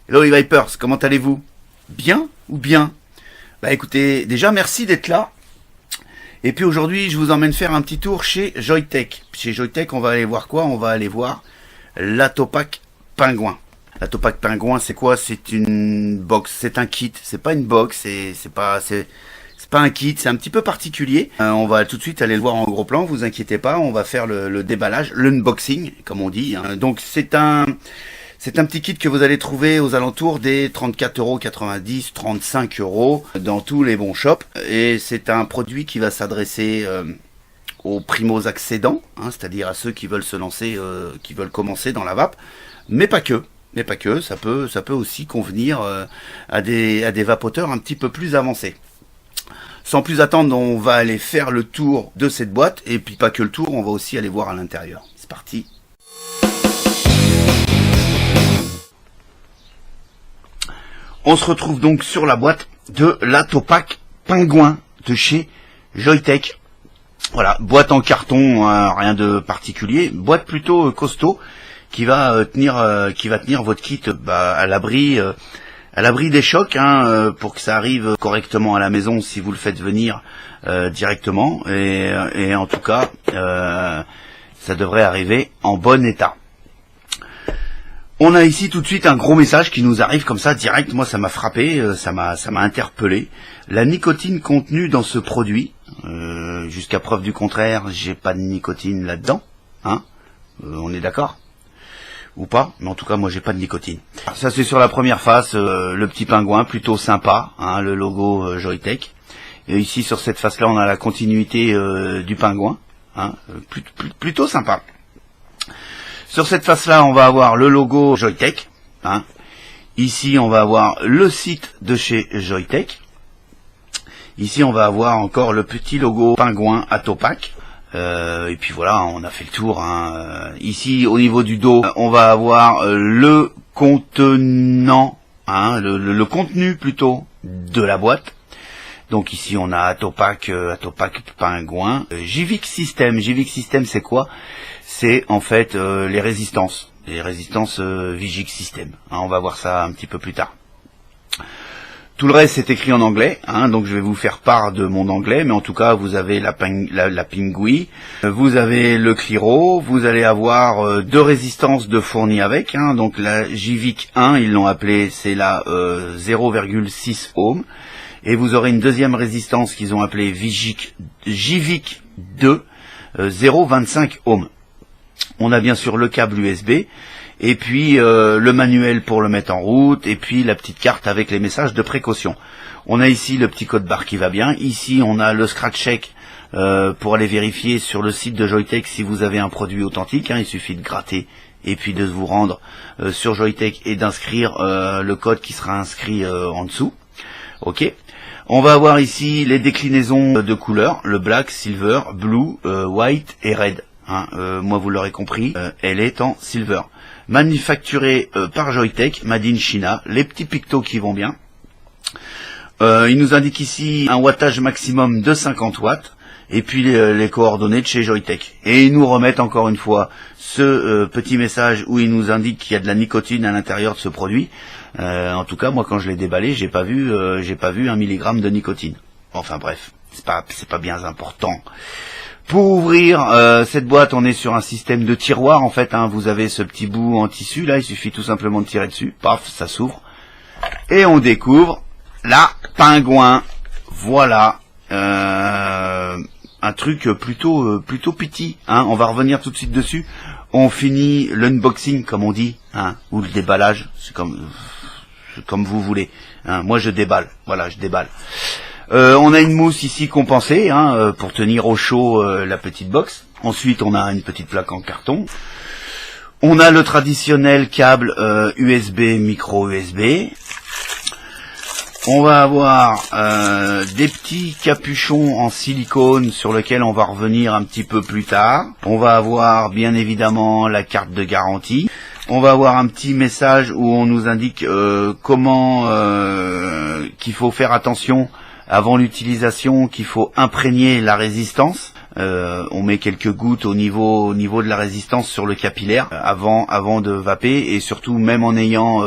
Hello les Vipers, comment allez-vous? Bien ou bien? Bah écoutez, déjà merci d'être là. Et puis aujourd'hui, je vous emmène faire un petit tour chez Joytech. Chez Joytech, on va aller voir quoi? On va aller voir la Topac Pingouin. La Topac Pingouin, c'est quoi? C'est une box, c'est un kit. C'est pas une box, c'est pas un kit, c'est un petit peu particulier. On va tout de suite aller le voir en gros plan, vous inquiétez pas, on va faire le déballage, l'unboxing, comme on dit. Donc c'est un petit kit que vous allez trouver aux alentours des 34,90 €, 35 € dans tous les bons shops. Et c'est un produit qui va s'adresser aux primos accédants, c'est-à-dire à ceux qui veulent se lancer, qui veulent commencer dans la vape, mais pas que. Ça peut aussi convenir à des vapoteurs un petit peu plus avancés. Sans plus attendre, on va aller faire le tour de cette boîte, et puis pas que le tour, on va aussi aller voir à l'intérieur. C'est parti. On se retrouve donc sur la boîte de la Topac Pingouin de chez Joytech. Voilà, boîte en carton, rien de particulier, boîte plutôt costaud qui va tenir votre kit à l'abri des chocs, pour que ça arrive correctement à la maison si vous le faites venir directement. Et en tout cas, ça devrait arriver en bon état. On a ici tout de suite un gros message qui nous arrive comme ça direct. Moi, ça m'a frappé, ça m'a interpellé. La nicotine contenue dans ce produit, jusqu'à preuve du contraire, j'ai pas de nicotine là-dedans. On est d'accord? Ou pas, mais en tout cas moi j'ai pas de nicotine. Ça c'est sur la première face, le petit pingouin plutôt sympa, le logo Joytech. Et ici sur cette face là on a la continuité du pingouin, plutôt sympa. Sur cette face là on va avoir le logo Joytech, ici on va avoir le site de chez Joytech. Ici on va avoir encore le petit logo pingouin à Topac. Et puis voilà, on a fait le tour. Ici, au niveau du dos, on va avoir le contenant, le contenu plutôt de la boîte. Donc ici, on a Topac Pingouin, Jivic System. Jivic System, c'est quoi? C'est en fait les résistances Vigic System. On va voir ça un petit peu plus tard. Tout le reste c'est écrit en anglais, donc je vais vous faire part de mon anglais, mais en tout cas vous avez la Pingui, vous avez le Cliro, vous allez avoir deux résistances de fournies avec, donc la Jivic 1, ils l'ont appelée, c'est la 0,6 ohm, et vous aurez une deuxième résistance qu'ils ont appelée Jivic 2, 0,25 ohm. On a bien sûr le câble USB, et puis le manuel pour le mettre en route, et puis la petite carte avec les messages de précaution. On a ici le petit code barre qui va bien. Ici on a le scratch check pour aller vérifier sur le site de Joytech si vous avez un produit authentique. Il suffit de gratter et puis de vous rendre sur Joytech et d'inscrire le code qui sera inscrit en dessous. Ok. On va avoir ici les déclinaisons de couleurs, le black, silver, blue, white et red. Moi vous l'aurez compris, elle est en silver. Manufacturé par Joytech, made in China, les petits pictos qui vont bien. Il nous indique ici un wattage maximum de 50 watts, et puis les coordonnées de chez Joytech. Et ils nous remettent encore une fois ce petit message où ils nous indiquent qu'il y a de la nicotine à l'intérieur de ce produit. En tout cas, moi quand je l'ai déballé, j'ai pas vu 1 milligramme de nicotine. Enfin bref, c'est pas bien important. Pour ouvrir cette boîte, on est sur un système de tiroir en fait. Vous avez ce petit bout en tissu là, il suffit tout simplement de tirer dessus, paf, ça s'ouvre et on découvre la Pingouin. Voilà, un truc plutôt petit. On va revenir tout de suite dessus. On finit l'unboxing comme on dit, ou le déballage, c'est comme vous voulez. Moi je déballe, voilà, je déballe. On a une mousse ici compensée pour tenir au chaud la petite box. Ensuite on a une petite plaque en carton. On a le traditionnel câble USB, micro USB. On va avoir des petits capuchons en silicone sur lesquels on va revenir un petit peu plus tard. On va avoir bien évidemment la carte de garantie. On va avoir un petit message où on nous indique comment qu'il faut faire attention avant l'utilisation, qu'il faut imprégner la résistance. On met quelques gouttes au niveau de la résistance sur le capillaire avant de vaper, et surtout même en ayant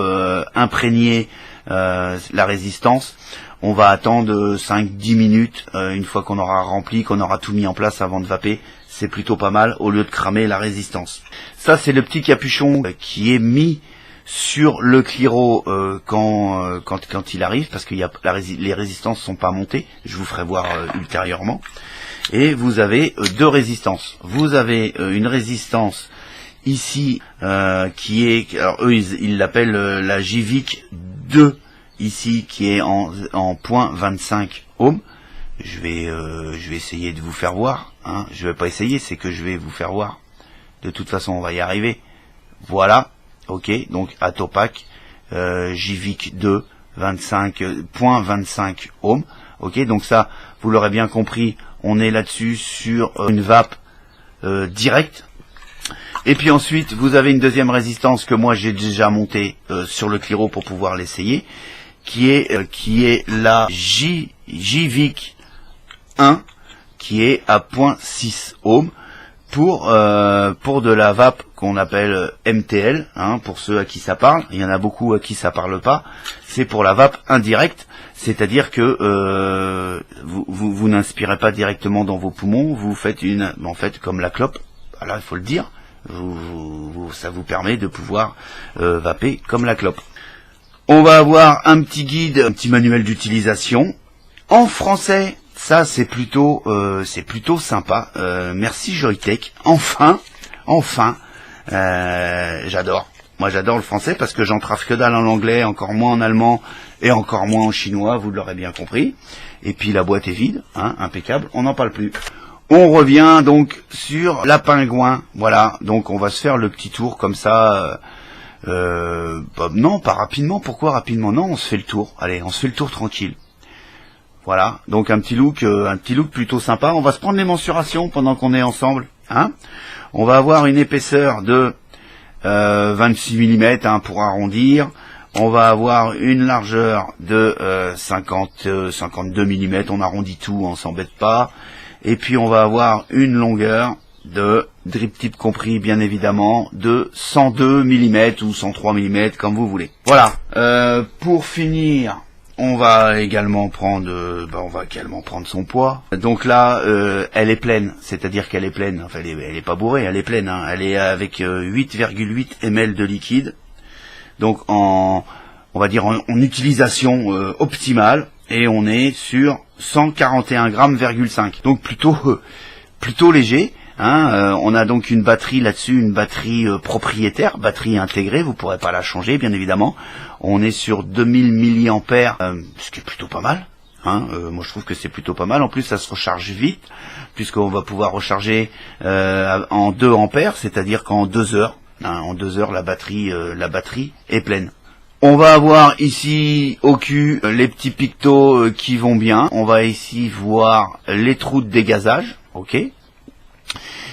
imprégné la résistance, on va attendre 5-10 minutes une fois qu'on aura rempli, qu'on aura tout mis en place avant de vaper. C'est plutôt pas mal au lieu de cramer la résistance. Ça, c'est le petit capuchon qui est mis sur le Cliro quand il arrive, parce que les résistances sont pas montées. Je vous ferai voir ultérieurement. Et vous avez deux résistances. Vous avez une résistance ici qui est, alors eux ils l'appellent la JVIC 2 ici, qui est en 0.25 ohms. Je vais essayer de vous faire voir, hein. Je vais pas essayer, c'est que je vais vous faire voir. De toute façon, on va y arriver. Voilà, ok. Donc Atopac JVIC 2 0.25 ohms. Ok, donc ça, vous l'aurez bien compris, on est là-dessus sur une vape directe. Et puis ensuite, vous avez une deuxième résistance que moi j'ai déjà montée sur le Cliro pour pouvoir l'essayer, qui est la JVIC 1, qui est à 0.6 ohms pour de la vape qu'on appelle MTL, hein, pour ceux à qui ça parle. Il y en a beaucoup à qui ça parle pas. C'est pour la vape indirecte, c'est-à-dire que vous n'inspirez pas directement dans vos poumons, vous faites en fait comme la clope. Voilà, il faut le dire. Ça vous permet de pouvoir vaper comme la clope. On va avoir un petit guide, un petit manuel d'utilisation en français. Ça, c'est plutôt sympa. Merci Joytech. Enfin, j'adore. Moi, j'adore le français parce que j'entrave que dalle en anglais, encore moins en allemand et encore moins en chinois. Vous l'aurez bien compris. Et puis la boîte est vide, hein, impeccable. On n'en parle plus. On revient donc sur la Pingouin. Voilà. Donc on va se faire le petit tour comme ça. Non, pas rapidement. Pourquoi rapidement? Non, on se fait le tour. Allez, on se fait le tour tranquille. Voilà, donc un petit look plutôt sympa. On va se prendre les mensurations pendant qu'on est ensemble, hein. On va avoir une épaisseur de 26 mm, hein, pour arrondir. On va avoir une largeur de 52 mm. On arrondit tout, on s'embête pas. Et puis on va avoir une longueur de drip tip compris, bien évidemment, de 102 mm ou 103 mm, comme vous voulez. Voilà. Pour finir, on va également prendre son poids. Donc là, elle est pleine, c'est-à-dire qu'elle est pleine. Enfin, elle est pas bourrée, elle est pleine, hein. Elle est avec 8,8 ml de liquide. Donc on va dire en utilisation optimale, et on est sur 141 grammes,5. Donc plutôt léger. Hein, on a donc une batterie là-dessus, une batterie propriétaire, batterie intégrée, vous pourrez pas la changer bien évidemment. On est sur 2000 mAh, ce qui est plutôt pas mal. Hein, moi je trouve que c'est plutôt pas mal. En plus ça se recharge vite, puisqu'on va pouvoir recharger en 2 ampères, c'est-à-dire qu'en 2 heures, hein, en 2 heures la batterie est pleine. On va avoir ici au cul les petits pictos qui vont bien. On va ici voir les trous de dégazage, ok.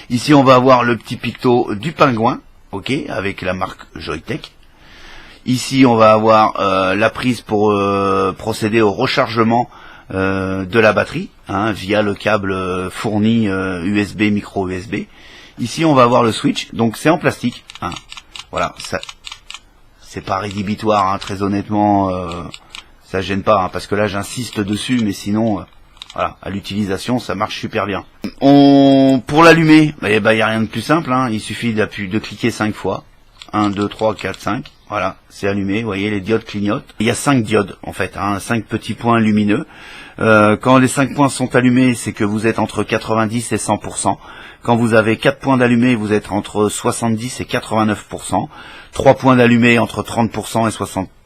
Ici, on va avoir le petit picto du Pingouin, ok, avec la marque Joytech. Ici, on va avoir la prise pour procéder au rechargement de la batterie, hein, via le câble fourni USB, micro USB. Ici, on va avoir le switch, donc c'est en plastique. Hein. Voilà, ça, c'est pas rédhibitoire, hein, très honnêtement, ça gêne pas, hein, parce que là, j'insiste dessus, mais sinon... Voilà, à l'utilisation, ça marche super bien. Pour l'allumer, il y a rien de plus simple, hein. Il suffit de cliquer 5 fois. 1, 2, 3, 4, 5. Voilà, c'est allumé. Vous voyez, les diodes clignotent. Il y a 5 diodes, en fait, hein, 5 petits points lumineux. Quand les 5 points sont allumés, c'est que vous êtes entre 90 et 100%. Quand vous avez 4 points d'allumés, vous êtes entre 70 et 89%. 3 points d'allumés entre 30%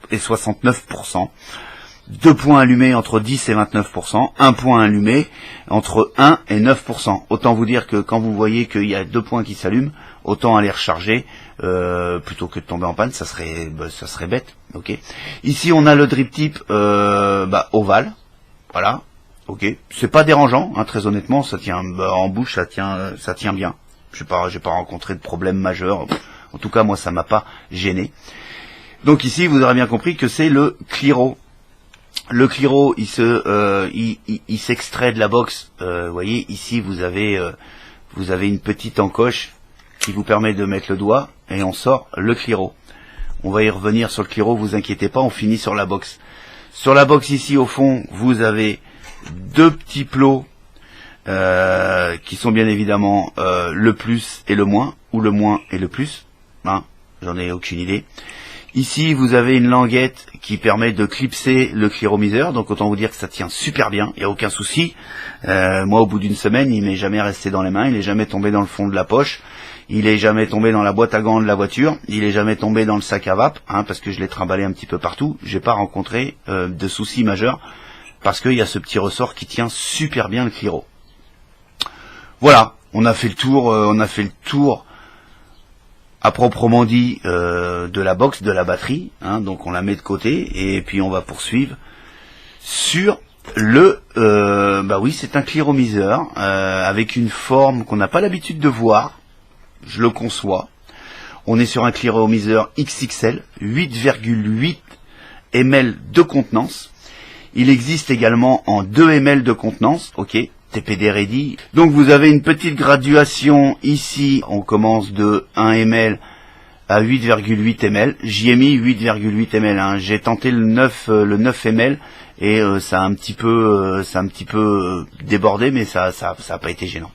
et 69%. 2 points allumés entre 10 et 29%, 1 point allumé entre 1 et 9%. Autant vous dire que quand vous voyez qu'il y a 2 points qui s'allument, autant aller recharger plutôt que de tomber en panne, ça serait bête. Ok. Ici on a le drip tip ovale, voilà. Ok. C'est pas dérangeant, hein, très honnêtement, ça tient en bouche, ça tient bien. J'ai pas rencontré de problème majeur. En tout cas moi ça m'a pas gêné. Donc ici vous aurez bien compris que c'est le Cliro. Le Cliro, il s'extrait de la box. Vous voyez, ici, vous avez une petite encoche qui vous permet de mettre le doigt et on sort le Cliro. On va y revenir sur le Cliro, vous inquiétez pas, on finit sur la box. Sur la box ici, au fond, vous avez deux petits plots qui sont bien évidemment le plus et le moins, ou le moins et le plus. Hein, j'en ai aucune idée. Ici, vous avez une languette qui permet de clipser le cliromiseur, donc autant vous dire que ça tient super bien, il n'y a aucun souci. Moi, au bout d'une semaine, il m'est jamais resté dans les mains, il n'est jamais tombé dans le fond de la poche, il est jamais tombé dans la boîte à gants de la voiture, il est jamais tombé dans le sac à vape, hein, parce que je l'ai trimballé un petit peu partout. J'ai pas rencontré de soucis majeurs, parce qu'il y a ce petit ressort qui tient super bien le Cliro. Voilà, on a fait le tour, à proprement dit de la box, de la batterie, hein, donc on la met de côté et puis on va poursuivre sur le bah oui, c'est un cliromiseur avec une forme qu'on n'a pas l'habitude de voir, je le conçois. On est sur un cliromiseur XXL, 8,8 ml de contenance. Il existe également en 2 ml de contenance, ok, TPD ready. Donc vous avez une petite graduation ici, on commence de 1 ml à 8,8 ml. J'y ai mis 8,8 ml, hein. J'ai tenté le 9 ml et ça a un petit peu débordé, mais ça a pas été gênant.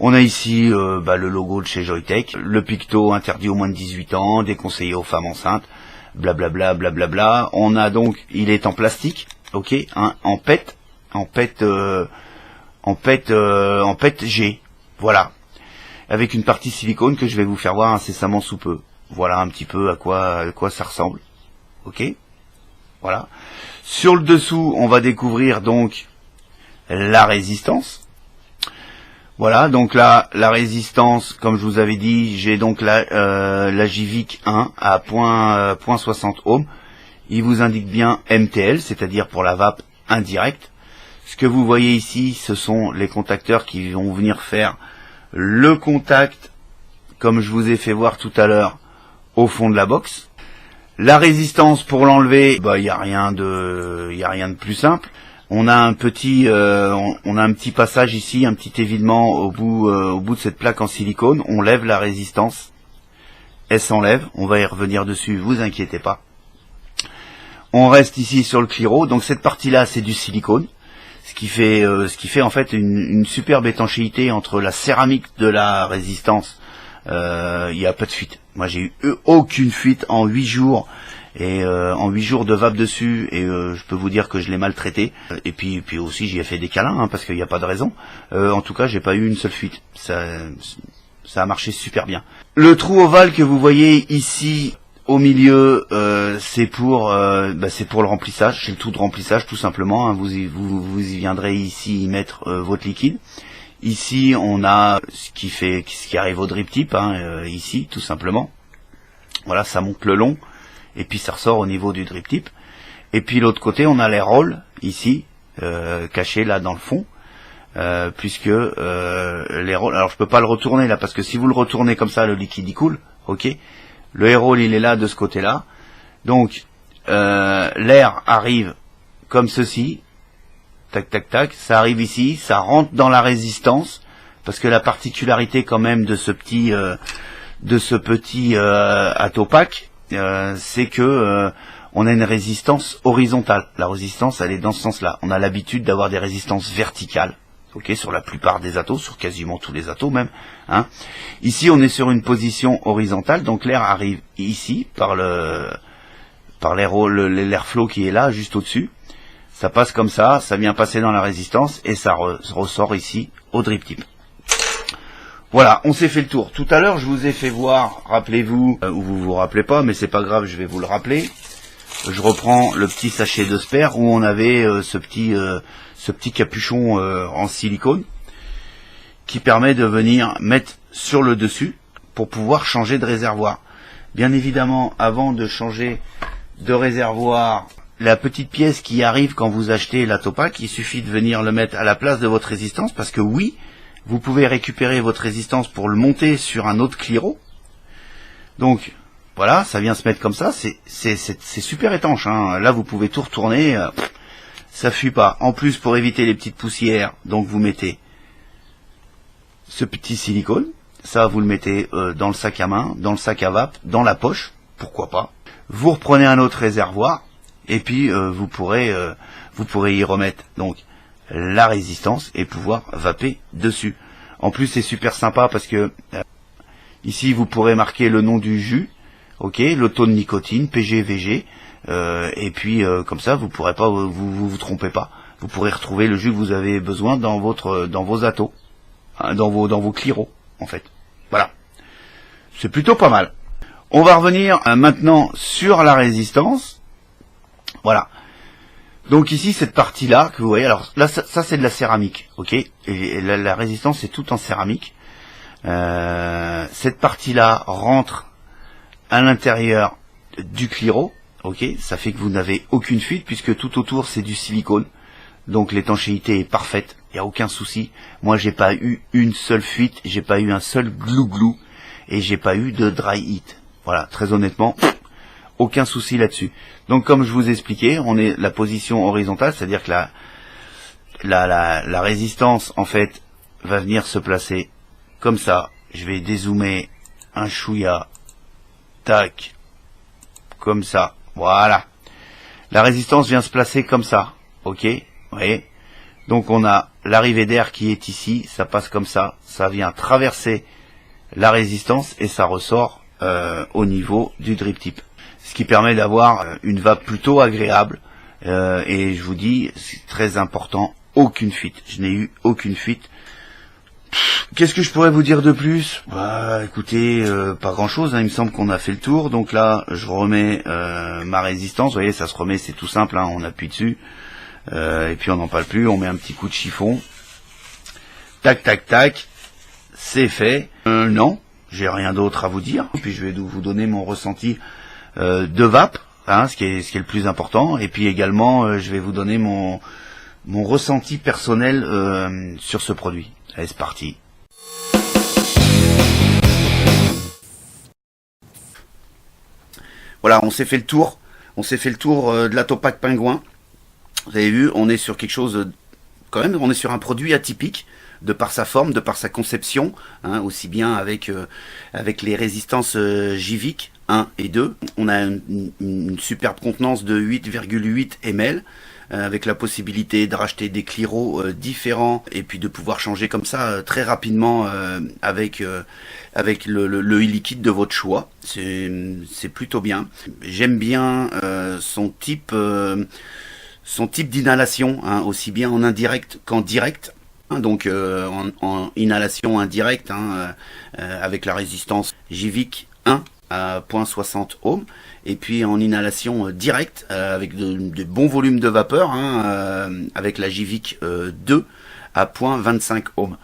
On a ici le logo de chez Joyetech, le picto interdit aux moins de 18 ans, déconseillé aux femmes enceintes, blablabla, blablabla. On a donc, il est en plastique, ok, hein, en PET G, voilà, avec une partie silicone que je vais vous faire voir incessamment sous peu. Voilà un petit peu à quoi ça ressemble, ok, voilà. Sur le dessous, on va découvrir donc la résistance. Voilà, donc là, la résistance, comme je vous avais dit, j'ai donc la JVIC 1 à 0.60 ohms. Il vous indique bien MTL, c'est-à-dire pour la vape indirecte. Ce que vous voyez ici, ce sont les contacteurs qui vont venir faire le contact, comme je vous ai fait voir tout à l'heure, au fond de la box. La résistance, pour l'enlever, il n'y a rien de plus simple. On a un petit passage ici, un petit évidement au bout de cette plaque en silicone. On lève la résistance, elle s'enlève. On va y revenir dessus, vous inquiétez pas. On reste ici sur le Cliro. Donc cette partie-là, c'est du silicone, ce qui fait en fait une superbe étanchéité entre la céramique de la résistance. Il n'y a pas de fuite. Moi, j'ai eu aucune fuite en 8 jours. Et en 8 jours de vape dessus, et je peux vous dire que je l'ai maltraité. Et puis aussi j'y ai fait des câlins, hein, parce qu'il n'y a pas de raison. En tout cas, j'ai pas eu une seule fuite. Ça a marché super bien. Le trou ovale que vous voyez ici au milieu, c'est pour le remplissage. C'est le trou de remplissage tout simplement. Hein. Vous y viendrez ici y mettre votre liquide. Ici, on a ce qui arrive au drip tip, hein, ici tout simplement. Voilà, ça monte le long. Et puis ça ressort au niveau du drip tip. Et puis l'autre côté, on a les rolls ici, cachés là dans le fond, puisque les rolls. Alors je peux pas le retourner là, parce que si vous le retournez comme ça, le liquide y coule. Ok. Le air roll, il est là de ce côté-là. Donc l'air arrive comme ceci. Tac tac tac. Ça arrive ici, ça rentre dans la résistance, parce que la particularité quand même de ce petit Atopac, c'est que on a une résistance horizontale. La résistance, elle est dans ce sens-là. On a l'habitude d'avoir des résistances verticales, ok, sur la plupart des atos, sur quasiment tous les atos même. Hein. Ici, on est sur une position horizontale, donc l'air arrive ici par l'airflow qui est là, juste au-dessus. Ça passe comme ça vient passer dans la résistance et ça ressort ici au drip tip. Voilà, on s'est fait le tour. Tout à l'heure, je vous ai fait voir, rappelez-vous, ou vous vous rappelez pas, mais c'est pas grave, je vais vous le rappeler. Je reprends le petit sachet de Sper où on avait ce petit capuchon en silicone qui permet de venir mettre sur le dessus pour pouvoir changer de réservoir. Bien évidemment, avant de changer de réservoir, la petite pièce qui arrive quand vous achetez l'Atopac, il suffit de venir le mettre à la place de votre résistance, parce que oui, vous pouvez récupérer votre résistance pour le monter sur un autre Cliro. Donc voilà, ça vient se mettre comme ça, c'est super étanche. Hein. Là, vous pouvez tout retourner. ça fuit pas. En plus, pour éviter les petites poussières, donc vous mettez ce petit silicone. Ça, vous le mettez dans le sac à main, dans le sac à vape, dans la poche, pourquoi pas. Vous reprenez un autre réservoir et puis vous pourrez y remettre donc la résistance et pouvoir vaper dessus. En plus, c'est super sympa parce que ici, vous pourrez marquer le nom du jus, ok, le taux de nicotine, PG, VG, et puis comme ça, vous pourrez pas vous trompez pas. Vous pourrez retrouver le jus que vous avez besoin dans vos atos, hein, dans vos cliros. En fait, voilà, c'est plutôt pas mal. On va revenir maintenant sur la résistance. Voilà. Donc ici, cette partie-là que vous voyez, alors là, ça c'est de la céramique, ok. Et la résistance c'est tout en céramique. Cette partie-là rentre à l'intérieur du cliro, ok. Ça fait que vous n'avez aucune fuite puisque tout autour c'est du silicone. Donc l'étanchéité est parfaite, il n'y a aucun souci. Moi j'ai pas eu une seule fuite, j'ai pas eu un seul glou-glou et j'ai pas eu de dry heat. Voilà, très honnêtement, aucun souci là-dessus. Donc comme je vous expliquais, on est la position horizontale, c'est-à-dire que la résistance en fait va venir se placer comme ça. Je vais dézoomer un chouïa, tac, comme ça, voilà. La résistance vient se placer comme ça, ok. Vous voyez, donc on a l'arrivée d'air qui est ici, ça passe comme ça vient traverser la résistance et ça ressort au niveau du drip tip. Ce qui permet d'avoir une vape plutôt agréable et je vous dis, c'est très important, aucune fuite. Je n'ai eu aucune fuite. Qu'est-ce que je pourrais vous dire de plus? Bah écoutez, pas grand chose, hein, il me semble qu'on a fait le tour. Donc là, je remets ma résistance, vous voyez, ça se remet, c'est tout simple, hein, on appuie dessus. Et puis on n'en parle plus, on met un petit coup de chiffon. Tac, tac, tac. C'est fait. Non, j'ai rien d'autre à vous dire. Puis je vais vous donner mon ressenti de vape, hein, ce qui est le plus important. Et puis également, je vais vous donner mon ressenti personnel sur ce produit. Allez, c'est parti. Voilà, on s'est fait le tour. On s'est fait le tour de la Topac Pingouin. Vous avez vu, on est sur quelque chose, quand même, on est sur un produit atypique, de par sa forme, de par sa conception, hein, aussi bien avec les résistances JVIC 1 et 2. On a une superbe contenance de 8,8 ml, avec la possibilité de racheter des cliros différents, et puis de pouvoir changer comme ça très rapidement avec le liquide de votre choix. C'est plutôt bien. J'aime bien son type d'inhalation, hein, aussi bien en indirect qu'en direct. Donc en inhalation indirecte, hein, avec la résistance JVIC 1 à 0.60 ohms, et puis en inhalation directe avec de bons volumes de vapeur, hein, avec la JVIC 2 à 0.25 ohms.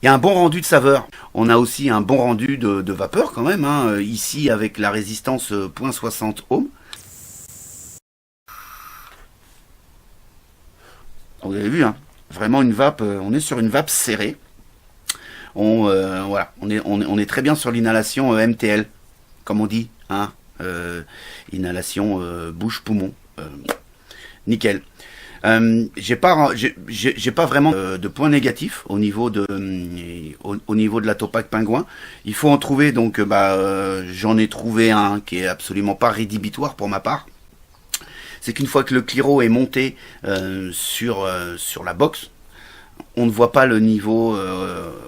Il y a un bon rendu de saveur. On a aussi un bon rendu de vapeur quand même, hein, ici avec la résistance 0.60 ohms. Vous avez vu, hein, vraiment une vape, on est sur une vape serrée. Voilà, on est très bien sur l'inhalation MTL, comme on dit, hein, inhalation bouche-poumon, nickel. J'ai pas vraiment de points négatifs au niveau de la Topac Pingouin. Il faut en trouver, donc j'en ai trouvé un qui est absolument pas rédhibitoire pour ma part. C'est qu'une fois que le cliro est monté sur la box, on ne voit pas le niveau,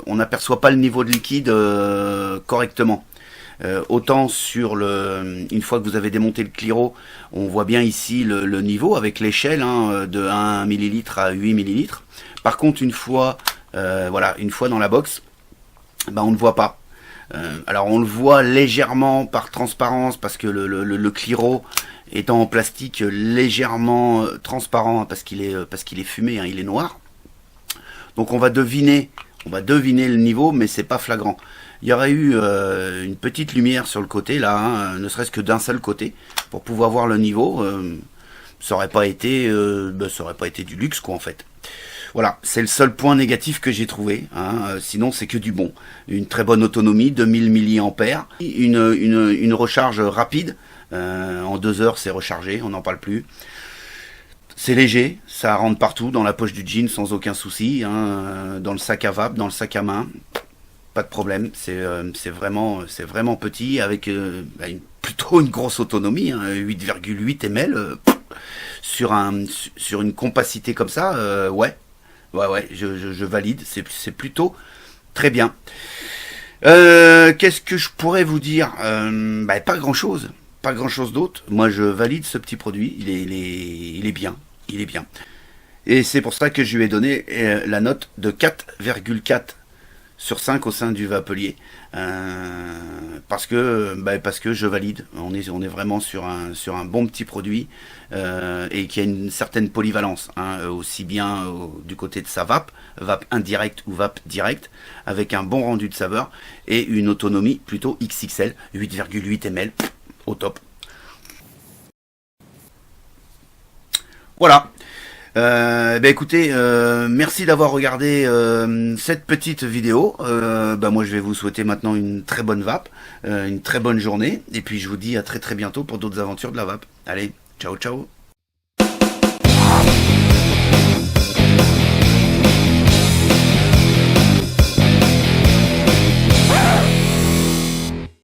on n'aperçoit pas le niveau de liquide correctement. Autant une fois que vous avez démonté le cliro, on voit bien ici le niveau avec l'échelle, hein, de 1 ml à 8 ml. Par contre, une fois dans la box, on ne voit pas. Alors on le voit légèrement par transparence parce que le cliro étant en plastique légèrement transparent parce qu'il est fumé, hein, il est noir. Donc on va deviner le niveau, mais c'est pas flagrant. Il y aurait eu une petite lumière sur le côté là, hein, ne serait-ce que d'un seul côté, pour pouvoir voir le niveau. Ça aurait pas été du luxe quoi en fait. Voilà, c'est le seul point négatif que j'ai trouvé, hein. Sinon c'est que du bon. Une très bonne autonomie, 2000 mAh, une recharge rapide, en 2 heures c'est rechargé, on n'en parle plus. C'est léger, ça rentre partout, dans la poche du jean sans aucun souci, hein, dans le sac à vape, dans le sac à main, pas de problème. C'est vraiment petit avec plutôt une grosse autonomie, hein, 8,8 ml sur une compacité comme ça, ouais, je valide. C'est plutôt très bien. Qu'est-ce que je pourrais vous dire? Pas grand-chose. Pas grand-chose d'autre. Moi, je valide ce petit produit. Il est bien. Il est bien. Et c'est pour ça que je lui ai donné la note de 4,4 sur 5 au sein du Vapelier. Parce que je valide. On est vraiment sur un bon petit produit et qui a une certaine polyvalence, hein, aussi bien du côté de sa vape indirect ou vape direct, avec un bon rendu de saveur et une autonomie plutôt XXL, 8,8 ml, au top. Voilà. Écoutez, merci d'avoir regardé cette petite vidéo. Moi je vais vous souhaiter maintenant une très bonne vape, une très bonne journée, et puis je vous dis à très très bientôt pour d'autres aventures de la vape. Allez, ciao ciao.